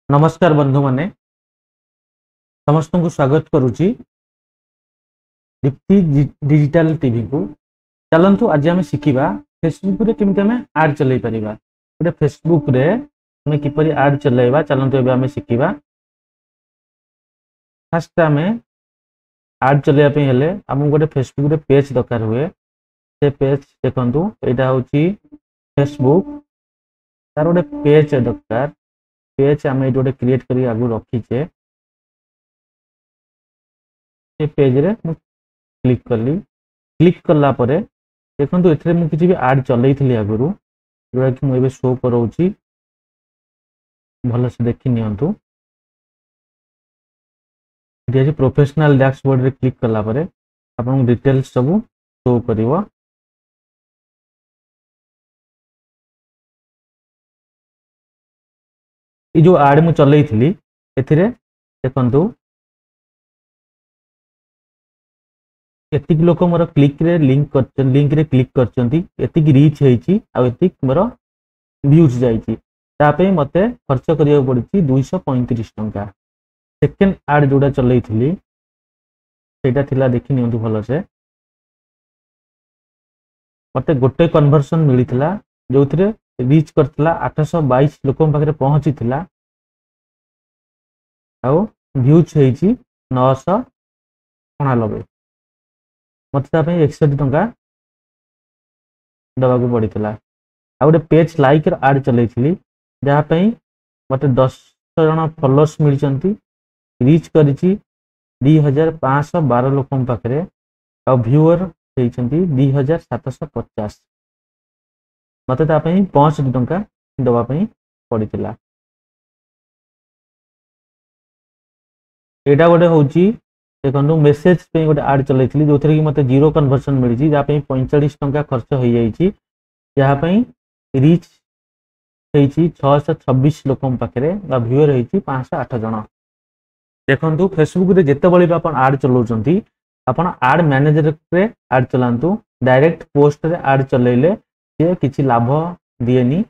नमस्कार बंधु माने समस्त को स्वागत करुच्ची दीप्ति डिजिटल टीवी को। चलतु आज आम शिखा फेसबुक रे केमती आम आड चलई परिबा। गोटे फेसबुक रे आम किपरि आड चलैबा चलतु एबे आम शिखा। फास्ट आम आड चलैया पे हेले आम गोटे फेसबुक रे पेज दरकार हुए। से पेज देखंतु एटा होची फेसबुक तार गोटे पेज दरकार। पेज आम गोटे क्रिएट करी आगु रखीचे। ये पेज रे क्लिक कली। क्लिक कला परे देखंतु एथरे मु किछि भी आड चलई थली आगुरु जोरा कि मु एबे शो करौची। भलो से देखि नियंतु। जे प्रोफेशनल डैशबोर्ड रे क्लिक कला परे आपन डिटेल्स सब शो करिवो। ई जो आड मु चलई थली एथिरे देखंतु एतिक लोक मोर क्लिक रे लिंक रे क्लिक करचंती। एतिक रीच हेची आ एतिक मोर व्यूज जाइची। ता पे मते खर्च करिया पड़िची 235 टंका। सेकंड आड जोडा चलई थली सेटा थिला देखि नियंतु भलो से। मते गोटे कन्वर्सन मिलिथिला जोथिरे रीच करथिला 822 लोकन पाखरे पहुंचीथिला आ व्यूज हेची 999। मत 61 टंका दबा को पड़ीला। आ गोटे पेज लाइक आड चलई थी जहाँ मत 10 जन फॉलोअर्स मिलती। रीच करिछि 2512 लोक पाखे आ व्यूअर होती 2750। मत 65 टंका दवाई पड़ीला। एटा गोटे हूँ देखो मेसेज पे गोटे आड चलई थी जो कि मत 0 कन्वर्सन मिली जहाँ 45 टंका खर्च हो जाइए। जहाँ रीच 626 लोक पाखे व्यूअर होती 508 जन। देखो फेसबुक रे जिते बड़ी आप आड चलाउछंती आपण आड मैनेजर रे आड चलांतु। डायरेक्ट पोस्ट रे आड चलैले से किछि लाभ दिएनी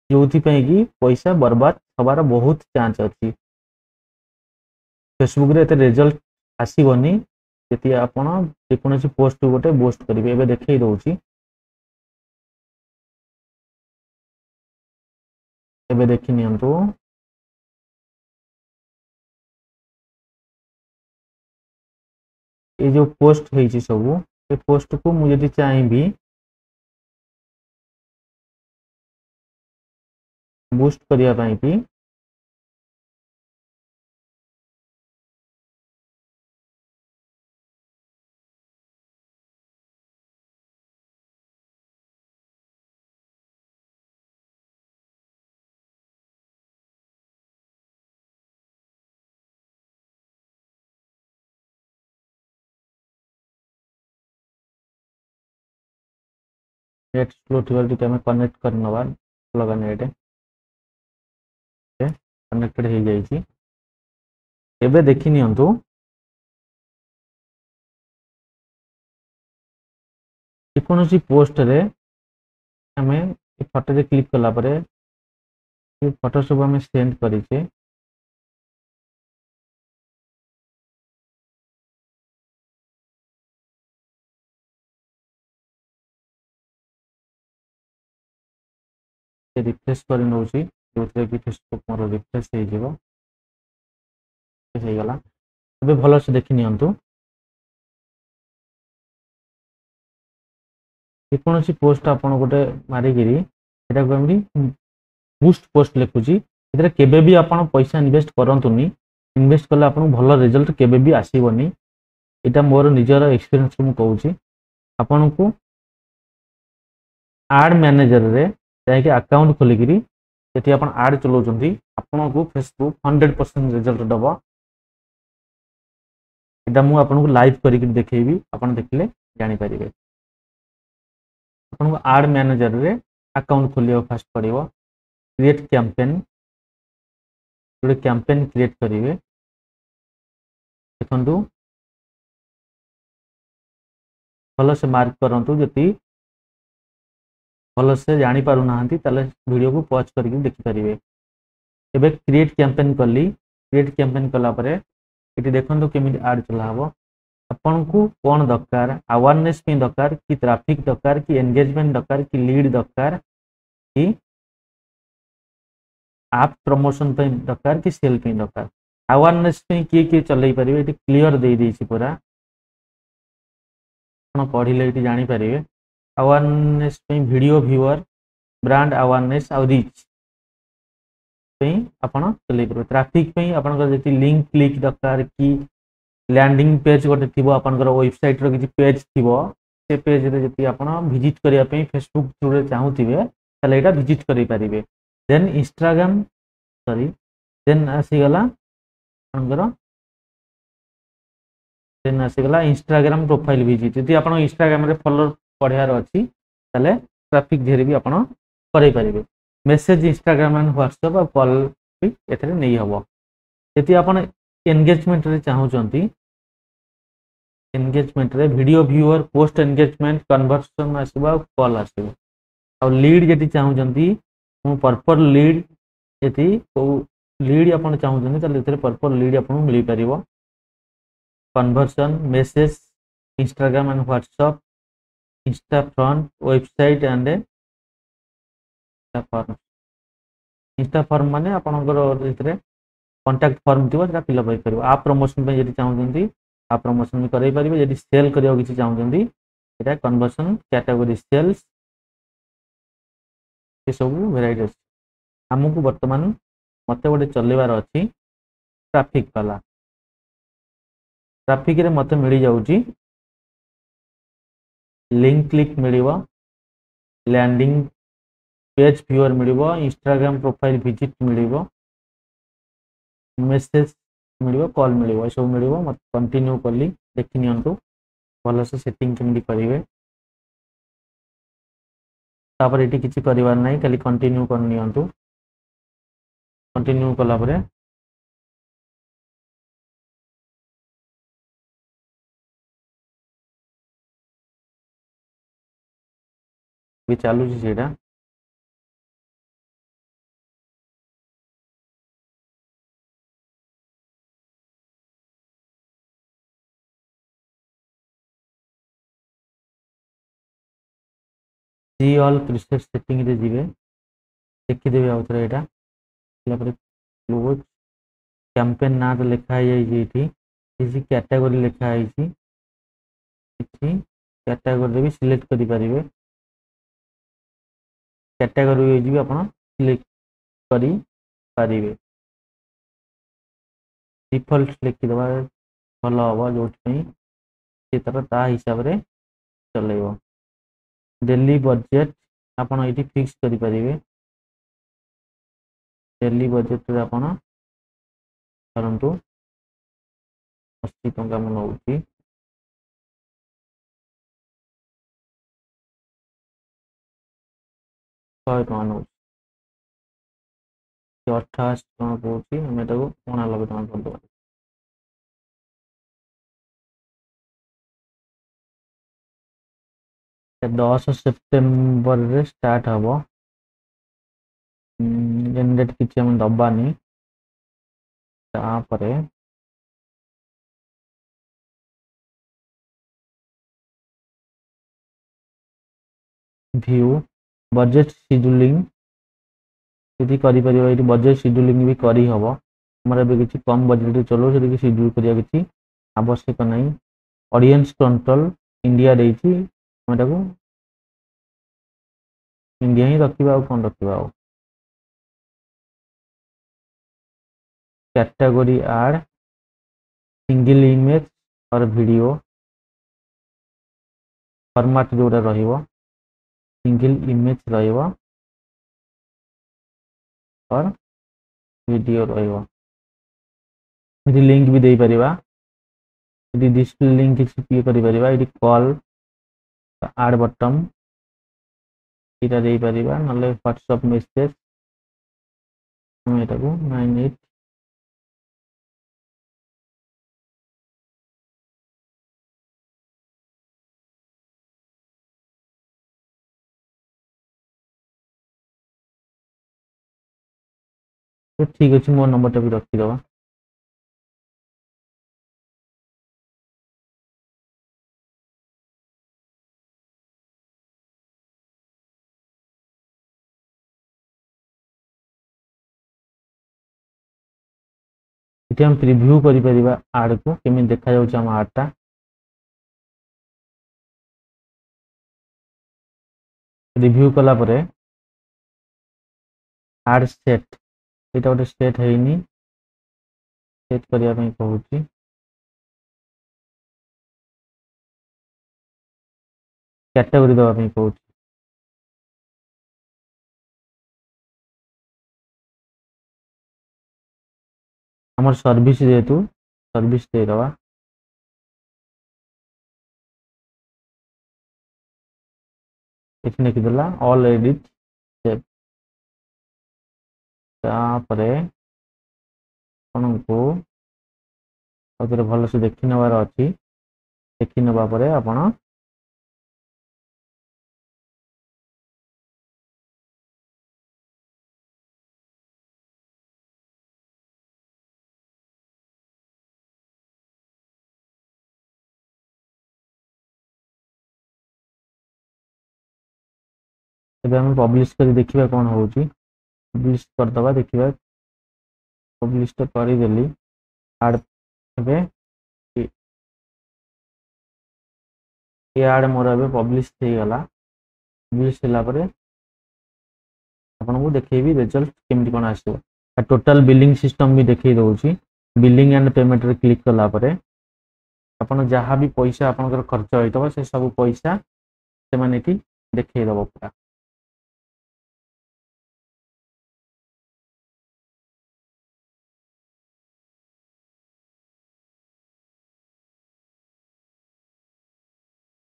जोथि पई कि पैसा बर्बाद हबार बहुत चांस अछि। फेसबुक रे एते रिजल्ट आसीबनी जति आपण जेकोसी पोस्ट गोटे पोस्ट करिवे। एबे देखै दउछि एबे देखि नियंतु। ये जो पोस्ट होइछि सब ए पोस्ट को मु यदि चाहेबी बूस्ट करिया पई भी नेट स्लो थिबार कि हमें कनेक्ट करनवा लगा नेट कनेक्टेड हो जाइछि। एबे देखि नियंतु जेकोसी पोस्ट रे हमें फोटो रे क्लिक कला परे ये फोटो सब हमें सेंड करिचे। रिफ्रेश कर नउछि जोथे कि फेसबुक मोर रिफ्रेश हो जिवो। हो गला। एबे भलो से देखि नियंतु जेकोसी पोस्ट आपण गोटे मारिगिरी एटा कोमरी बूस्ट पोस्ट लिखुची। एतरे केबे भी आपण पैसा इन्वेस्ट करंतुनी। इन्वेस्ट कले आपण भलो रिजल्ट केबे भी आसीबनी। एटा मोर निजर एक्सपीरियंस मु कहूची। आपण को आड मैनेजर रे जाके अकाउंट खोलिगिरी जेति आपण आड चलाउचंती आपण को फेसबुक 100% रिजल्ट दबो। एटा मु आपण को लाइव करिक देखैबी आपण देखले जानि परिबे। आपण को आड मैनेजर रे अकाउंट खोलियो फास्ट पड़िबो। क्रिएट कैंपेन जोड़े कैंपेन क्रिएट करिवे। देखंतु भलो से मार्क करंतु जति भलो से जानि पारु नाहंती ताले वीडियो को पॉज करके देखि परिबे। एबे क्रिएट कैंपेन कली क्रिएट कैंपेन कला परे एटी देखंतु केमिति ऐड चला हबो आपन को कोन दरकार अवेयरनेस पे दरकार कि ट्रैफिक दरकार कि एंगेजमेंट दरकार कि लीड दरकार कि आप प्रमोशन पे दरकार कि सेल पे दरकार अवेयरनेस पे किए चलई पारे ये क्लीयर दे देछि पूरा आप पढ़िले ये जानीपारे अवेयरनेस पे वीडियो व्यूअर ब्रांड अवेयरनेस आ रीच पे आपण चलई पारे ट्रैफिक पे आपण जति लिंक क्लिक दरकार कि लैंडिंग पेज गोटे थी आपंकर वेबसाइट रो किसी पेज थी से पेज रे जति आपण विजिट करिया पे फेसबुक थ्रू रे चाहूथिबे ताले एटा विजिट करि पारिबे देन इंस्टाग्राम सॉरी देन आसीगला आपंकर देन आसीगला इंस्टाग्राम प्रोफाइल विजिट यदि आपण इंस्टाग्राम रे फॉलोअर पढियार अछि ताले ट्रैफिक धेरे भी आपण करै पारिबे मैसेज इंस्टाग्राम एंड व्हाट्सएप और कॉल भी एथरे नै हबो यदि आपण एंगेजमेंट रे चाहूचंती एंगेजमेंट रे video viewer post engagement conversion आसीबा कॉल आसीबो और लीड जति चाहूचंती मो पर्पल लीड यदि को लीड आपण चाहूचंती ताले एथरे पर्पल लीड आपण मिली परिबो conversion message Instagram and WhatsApp insta front website and insta form माने आपनकर एथरे कांटेक्ट फॉर्म थी फिलअप हो पार आप प्रमोशन पे चाहते आप प्रमोशन भी कर पारे यदि सेल करने किसी चाहते यहाँ कन्वर्सन कैटेगरी सेल्स ये सब वेराइटी अच्छे आमको बर्तमान मत गोटे चलवार अच्छी ट्रैफिक वाला ट्रैफिक रे मत मिल जाऊँगी लिंक क्लिक मिल लैंडिंग पेज व्यूअर मिल इंस्टाग्राम प्रोफाइल विजिट मिल मेसेज मिल कॉल मिल सब मिल मत कंटिन्यू कली देखी नियंतु भल से सेटिंग केमती करेंगे तापर ये किसी करार ना खाली कंटिन्यू कर नियंतु कंटिन्यू कला परे भी चलू सीटा सी ऑल प्रीसेट सेटिंग रे जीवे देखिदेवे आउ थोड़ा यहाँ क्लोज कैंपेन ना तो लिखाई ये किसी कैटेगरी लिखाई कैटेगरी भी सिलेक्ट करें कैटेगरी भी आप सिलेक्ट करें डिफॉल्ट लिखिदे भल हम जो ता हिसाब से चलेब डेली बजेट आपड़ ये फिक्स करें डेली बजेट रे आपण करंतु 80 टंका मन होउची 100 टंका नउची 88 टंका पड़ुची हम एटाको 89 टंका कर दबा 10 सेप्टेम्बर रे स्टार्ट हबो जनरेट किसी हम दबानी तापरे व्यू बजेट शेड्यूलिंग यदि करि परिबो ये बजेट शेड्यूलिंग भी करी हबो हमर बे किछि कम बजेट चलो से कि शेड्यूल करिया किछि आवश्यक नहीं ऑडियंस कंट्रोल इंडिया देछि हम ताको इंडिया ही रखिबा कोन रखिबा कैटेगरी ऐड सिंगल इमेज और वीडियो फॉर्मेट जोड़ा रहिबो सिंगल इमेज रहिबो और वीडियो रहिबो यदि लिंक भी दे परिबा यदि डिस्प्ले लिंक किसी पे करि परिबा यदि कॉल ऐड बटन इटा दे परिबा नले व्हाट्सएप मैसेज हम एटा को 98 तो ठीक अच्छे मो नंबर भी रखीदे। ये हम प्रिव्यू कर आड को केमी देखा जाउछ हम आडटा रिव्यू कला परे आड सेट एटा गोटे सेट हैनी सेट करिया पई कहूची कैटेगरी दवा पई कहूची हमर सर्विस जेतु सर्विस दे दवा एठी लिखि देला ऑल एडिट सेव तापरे आपनको आउथरे भल से देखि नवार अछि देखि नवा परे आपण एबे हम पब्लिश कर देखिबा कोन होउची पब्लिश कर दवा देखिबा पब्लिश तो करी देली आड एबे ये आड मोर एबे पब्लिश हे गला पब्लिश होला परे आपनको देखैबी रिजल्ट केमति कोन आसीबो टोटल बिलिंग सिस्टम भी देखै दउची बिलिंग एंड पेमेंट रे क्लिक कला परे आपण जहाँ भी पैसा आपनकर खर्च होइतबा से सब पैसा से माने कि देखै दबो पूरा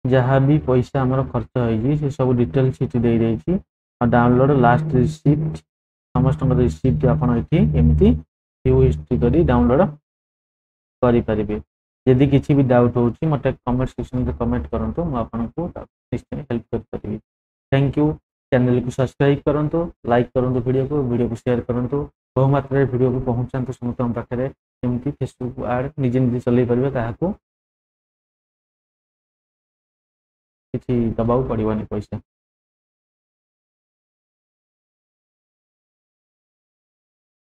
जहाँ भी पैसा हमर खर्च होई से सब डिटेल सीट दे देछि और डाउनलोड लास्ट रिसिप्ट समस्त रिसिप्ट आपण एठी एमती व्यू हिस्ट्री करी डाउनलोड करि परिबे यदि किसी भी डाउट होची मते कमेंट सेक्शन में कमेंट करंतु म आपनको निश्चय हेल्प कर परिबे थैंक यू चैनल को सब्सक्राइब करंतु लाइक करंतु वीडियो को शेयर करंतु बहु मात्रा वीडियो को पहुंचांतु समस्त पाखरे एमती फेसबुक ऐड निजे निजे चलै परिबे काहाको किसी दबाव पड़वानी पैसा।